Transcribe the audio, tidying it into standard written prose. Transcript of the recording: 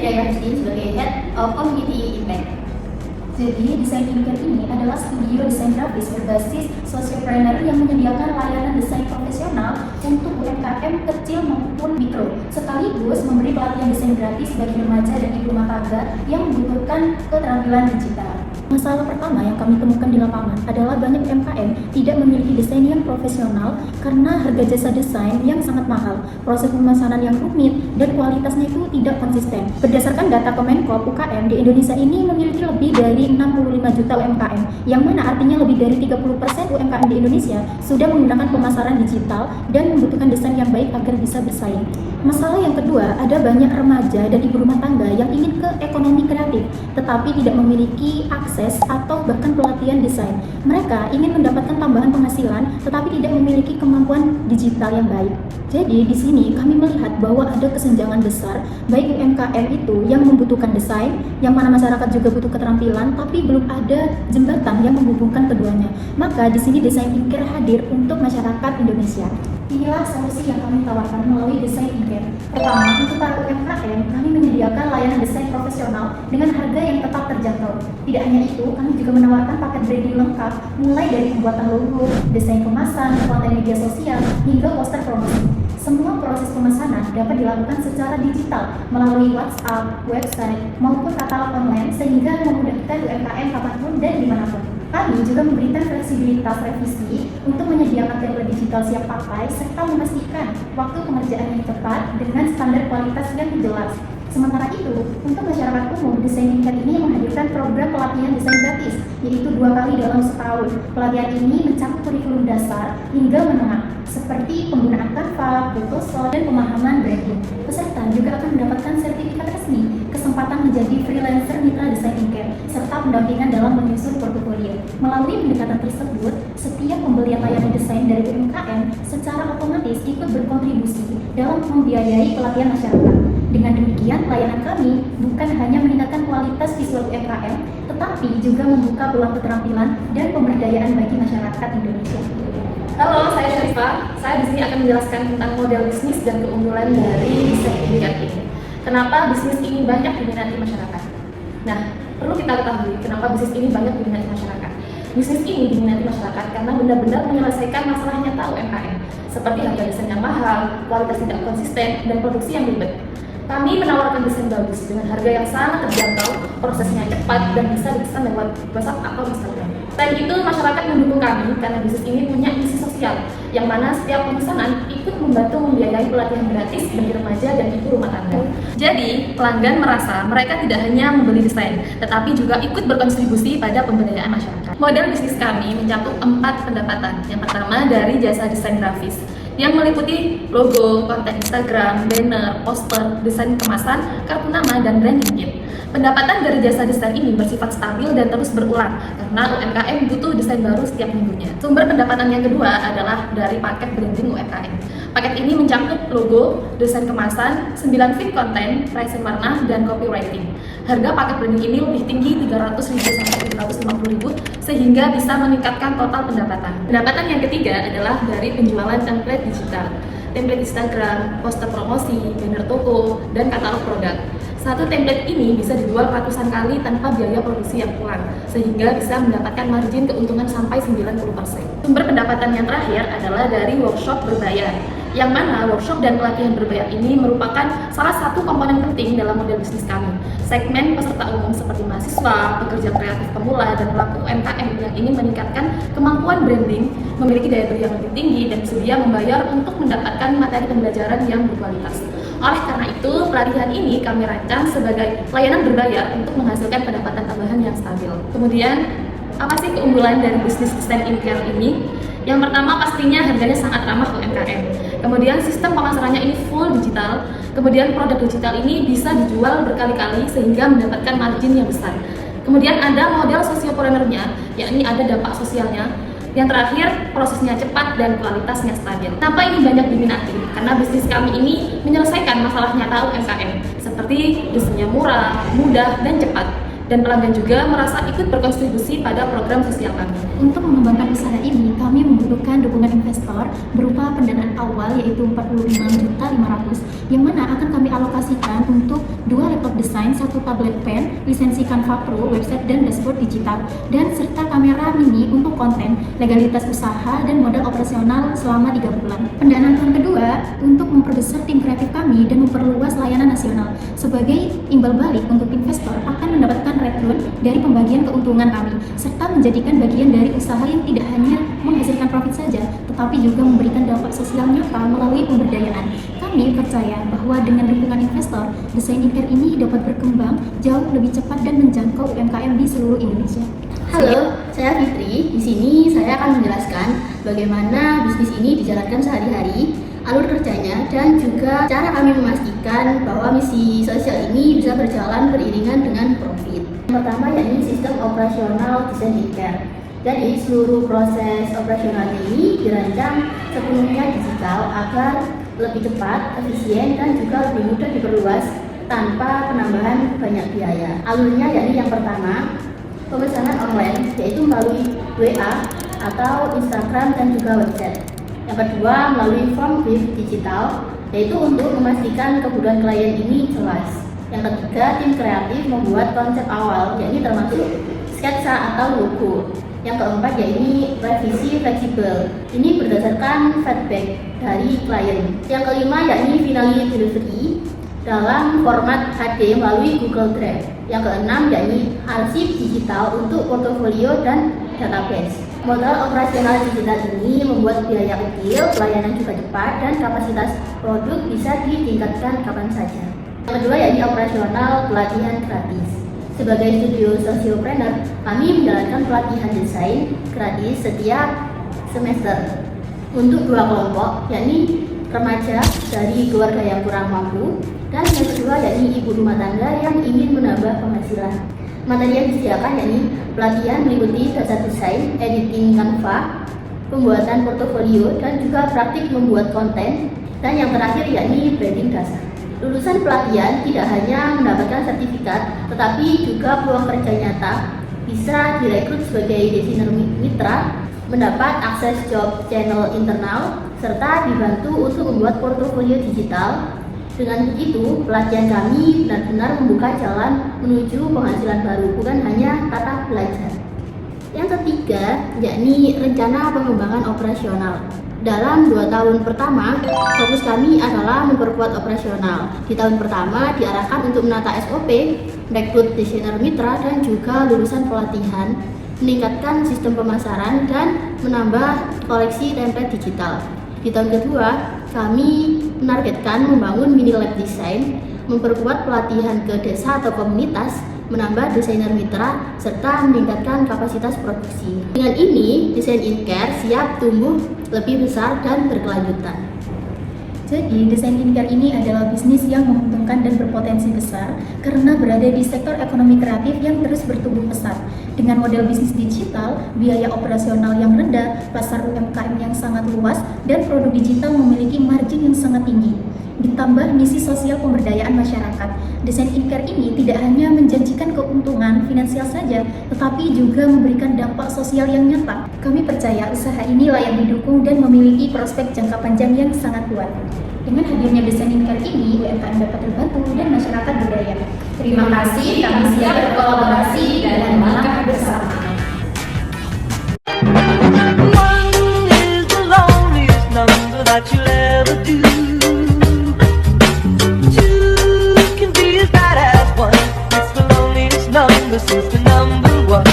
Hidayah Hussein sebagai Head of Community Impact. Jadi, Desain Thinker ini adalah studio desain grafis berbasis sociopreneur yang menyediakan layanan desain profesional untuk UMKM kecil maupun mikro, sekaligus memberi pelatihan desain gratis bagi remaja dan ibu rumah tangga yang membutuhkan keterampilan digital. Masalah pertama yang kami temukan di lapangan adalah banyak UMKM tidak memiliki desain yang profesional karena harga jasa desain yang sangat mahal, proses pemesanan yang rumit, dan kualitasnya itu tidak konsisten. Berdasarkan data Kemenko UKM, di Indonesia ini memiliki lebih dari 65 juta UMKM, yang mana artinya lebih dari 30% UMKM di Indonesia sudah menggunakan pemasaran digital dan membutuhkan desain yang baik agar bisa bersaing. Masalah yang kedua, ada banyak remaja dan ibu rumah tangga yang ingin ke ekonomi kreatif, tetapi tidak memiliki akses atau bahkan pelatihan desain. Mereka ingin mendapatkan tambahan penghasilan, tetapi tidak memiliki kemampuan digital yang baik. Jadi di sini kami melihat bahwa ada kesenjangan besar, baik UMKM itu yang membutuhkan desain, yang mana masyarakat juga butuh keterampilan, tapi belum ada jembatan yang menghubungkan keduanya. Maka di sini Desain Thinker hadir untuk masyarakat Indonesia. Inilah solusi yang kami tawarkan melalui Desain Thinker. Pertama, untuk para UMKM, kami menyediakan layanan desain profesional dengan harga yang tetap terjangkau. Tidak hanya itu, kami juga menawarkan paket branding lengkap, mulai dari pembuatan logo, desain kemasan, konten media sosial, hingga poster promosi. Semua proses pemesanan dapat dilakukan secara digital melalui WhatsApp, website, maupun katalog online sehingga memudahkan UMKM kapanpun dan dimanapun. Kami juga memberikan fleksibilitas revisi untuk menyediakan template digital siap pakai serta memastikan waktu pengerjaan yang tepat dengan standar kualitas yang jelas. Sementara itu, untuk masyarakat umum, Desain Thinker ini menghadirkan program pelatihan desain gratis, yaitu 2 kali dalam setahun. Pelatihan ini mencakup kurikulum dasar hingga menengah, seperti penggunaan Canva, Photoshop, dan pemahaman branding. Peserta juga akan mendapatkan sertifikat resmi, kesempatan menjadi freelancer mitra Desain Thinker, serta pendampingan dalam menyusun portofolio. Melalui pendekatan tersebut, setiap pembelian layanan desain dari UMKM secara otomatis ikut berkontribusi dalam membiayai pelatihan masyarakat. Dengan demikian, layanan kami bukan hanya meningkatkan kualitas visual UMKM, tetapi juga membuka peluang keterampilan dan pemberdayaan bagi masyarakat Indonesia. Halo, saya Syarifah. Saya di sini akan menjelaskan tentang model bisnis dan keunggulan dari Desain Thinker ini. Kenapa bisnis ini banyak diminati masyarakat? Nah, perlu kita ketahui kenapa bisnis ini banyak diminati masyarakat. Bisnis ini diminati masyarakat karena benar-benar menyelesaikan masalah nyata UMKM, seperti harga desain yang mahal, kualitas tidak konsisten, dan produksi yang ribet. Kami menawarkan desain bagus dengan harga yang sangat terjangkau, prosesnya cepat, dan bisa dipesan lewat WhatsApp atau Instagram. Selain itu, masyarakat mendukung kami karena bisnis ini punya misi sosial, yang mana setiap pemesanan ikut membantu membiayai pelatihan gratis bagi remaja dan ibu rumah tangga. Jadi, pelanggan merasa mereka tidak hanya membeli desain, tetapi juga ikut berkontribusi pada pemberdayaan masyarakat. Model bisnis kami mencakup 4 pendapatan. Yang pertama dari jasa desain grafis, yang meliputi logo, konten Instagram, banner, poster, desain kemasan, kartu nama, dan branding kit. Pendapatan dari jasa desain ini bersifat stabil dan terus berulang karena UMKM butuh desain baru setiap minggunya. Sumber pendapatan yang kedua adalah dari paket branding UMKM. Paket ini mencakup logo, desain kemasan, 9 feed konten, pricing warna, dan copywriting. Harga paket branding ini lebih tinggi 300.000 sampai 350.000 sehingga bisa meningkatkan total pendapatan. Pendapatan yang ketiga adalah dari penjualan template digital, template Instagram, poster promosi, banner toko, dan katalog produk. Satu template ini bisa dijual ratusan kali tanpa biaya produksi yang pulang, sehingga bisa mendapatkan margin keuntungan sampai 90%. Sumber pendapatan yang terakhir adalah dari workshop berbayar, yang mana workshop dan pelatihan berbayar ini merupakan salah satu komponen penting dalam model bisnis kami. Segmen peserta umum seperti mahasiswa, pekerja kreatif pemula, dan pelaku UMKM yang ingin meningkatkan kemampuan branding, memiliki daya beli yang lebih tinggi, dan bersedia membayar untuk mendapatkan materi pembelajaran yang berkualitas. Oleh karena itu, pelatihan ini kami rancang sebagai layanan berbayar untuk menghasilkan pendapatan tambahan yang stabil. Kemudian, apa sih keunggulan dari bisnis Desain Thinker ini? Yang pertama, pastinya harganya sangat ramah UMKM. Kemudian, sistem pemasarannya ini full digital. Kemudian, produk digital ini bisa dijual berkali-kali sehingga mendapatkan margin yang besar. Kemudian, ada model sosiopreneurnya, yakni ada dampak sosialnya. Yang terakhir, prosesnya cepat dan kualitasnya stabil. Kenapa ini banyak diminati? Karena bisnis kami ini menyelesaikan masalah nyata UMKM, seperti desainnya murah, mudah, dan cepat. Dan pelanggan juga merasa ikut berkontribusi pada program sosial kami. Untuk mengembangkan usaha ini, kami membutuhkan dukungan investor berupa pendanaan awal yaitu 45.500.000 yang mana akan kami alokasikan untuk 2 laptop desain, 1 tablet pen, lisensi Canva Pro, website dan dashboard digital, dan serta kamera mini untuk konten, legalitas usaha, dan modal operasional selama 3 bulan. Pendanaan tahun kedua untuk memperbesar tim kreatif kami dan memperluas layanan nasional. Sebagai imbal balik untuk investor akan mendapatkan return dari pembagian keuntungan kami, serta menjadikan bagian dari usaha yang tidak hanya menghasilkan profit saja, tetapi juga memberikan dampak sosial nyata melalui pemberdayaan. Kami percaya bahwa dengan dukungan investor, Desain Inkar ini dapat berkembang jauh lebih cepat dan menjangkau UMKM di seluruh Indonesia. Halo, saya Fitri. Di sini saya akan menjelaskan bagaimana bisnis ini dijalankan sehari-hari, alur kerjanya, dan juga cara kami memastikan bahwa misi sosial ini bisa berjalan beriringan dengan profit. Yang pertama yakni sistem operasional Desain Inkar. Jadi seluruh proses operasional ini dirancang sepenuhnya digital agar lebih cepat, efisien, dan juga lebih mudah diperluas tanpa penambahan banyak biaya. Alurnya yakni yang pertama, pemesanan online, yaitu melalui WA atau Instagram dan juga website. Yang kedua, melalui form brief digital, yaitu untuk memastikan kebutuhan klien ini jelas. Yang ketiga, tim kreatif membuat konsep awal, yakni termasuk sketsa atau logo. Yang keempat, yakni revisi fleksibel. Ini berdasarkan feedback dari klien. Yang kelima, yakni finally delivery dalam format HD melalui Google Drive. Yang keenam, yakni arsip digital untuk portofolio dan database. Modal operasional digital ini membuat biaya kecil, pelayanan juga cepat, dan kapasitas produk bisa ditingkatkan kapan saja. Yang kedua, yakni operasional pelatihan gratis. Sebagai studio sosiopreneur, kami menjalankan pelatihan desain gratis setiap semester untuk 2 kelompok, yakni remaja dari keluarga yang kurang mampu, dan yang kedua yakni ibu rumah tangga yang ingin menambah penghasilan. Materi yang disediakan yakni pelatihan meliputi dasar desain, editing Canva, pembuatan portofolio, dan juga praktik membuat konten, dan yang terakhir yakni branding dasar. Lulusan pelatihan tidak hanya mendapatkan sertifikat, tetapi juga peluang kerja nyata, bisa direkrut sebagai desainer mitra, mendapat akses job channel internal, serta dibantu untuk membuat portofolio digital. Dengan begitu, pelatihan kami benar-benar membuka jalan menuju penghasilan baru, bukan hanya kata belajar. Yang ketiga, yakni rencana pengembangan operasional. Dalam 2 tahun pertama, fokus kami adalah memperkuat operasional. Di tahun pertama diarahkan untuk menata SOP, merekrut desainer mitra dan juga lulusan pelatihan, meningkatkan sistem pemasaran, dan menambah koleksi template digital. Di tahun kedua, kami menargetkan membangun mini lab desain, memperkuat pelatihan ke desa atau komunitas, menambah desainer mitra, serta meningkatkan kapasitas produksi. Dengan ini, Desain Inkar siap tumbuh lebih besar dan berkelanjutan. Jadi, Desain Inkar ini adalah bisnis yang menguntungkan dan berpotensi besar karena berada di sektor ekonomi kreatif yang terus bertumbuh pesat. Dengan model bisnis digital, biaya operasional yang rendah, pasar UMKM yang sangat luas, dan produk digital memiliki margin yang sangat tinggi. Ditambah misi sosial pemberdayaan masyarakat, Desain Inkar ini tidak hanya menjanjikan keuntungan finansial saja, tetapi juga memberikan dampak sosial yang nyata. Kami percaya usaha ini layak didukung dan memiliki prospek jangka panjang yang sangat kuat. Dengan hadirnya Desain Inkar ini, UMKM dapat terbantu dan masyarakat berdaya. Terima kasih, kami siap berkolaborasi dan melangkah bersama. One is the loneliest number that you'll ever do. Two can be as bad as one. It's the loneliest number since the number one.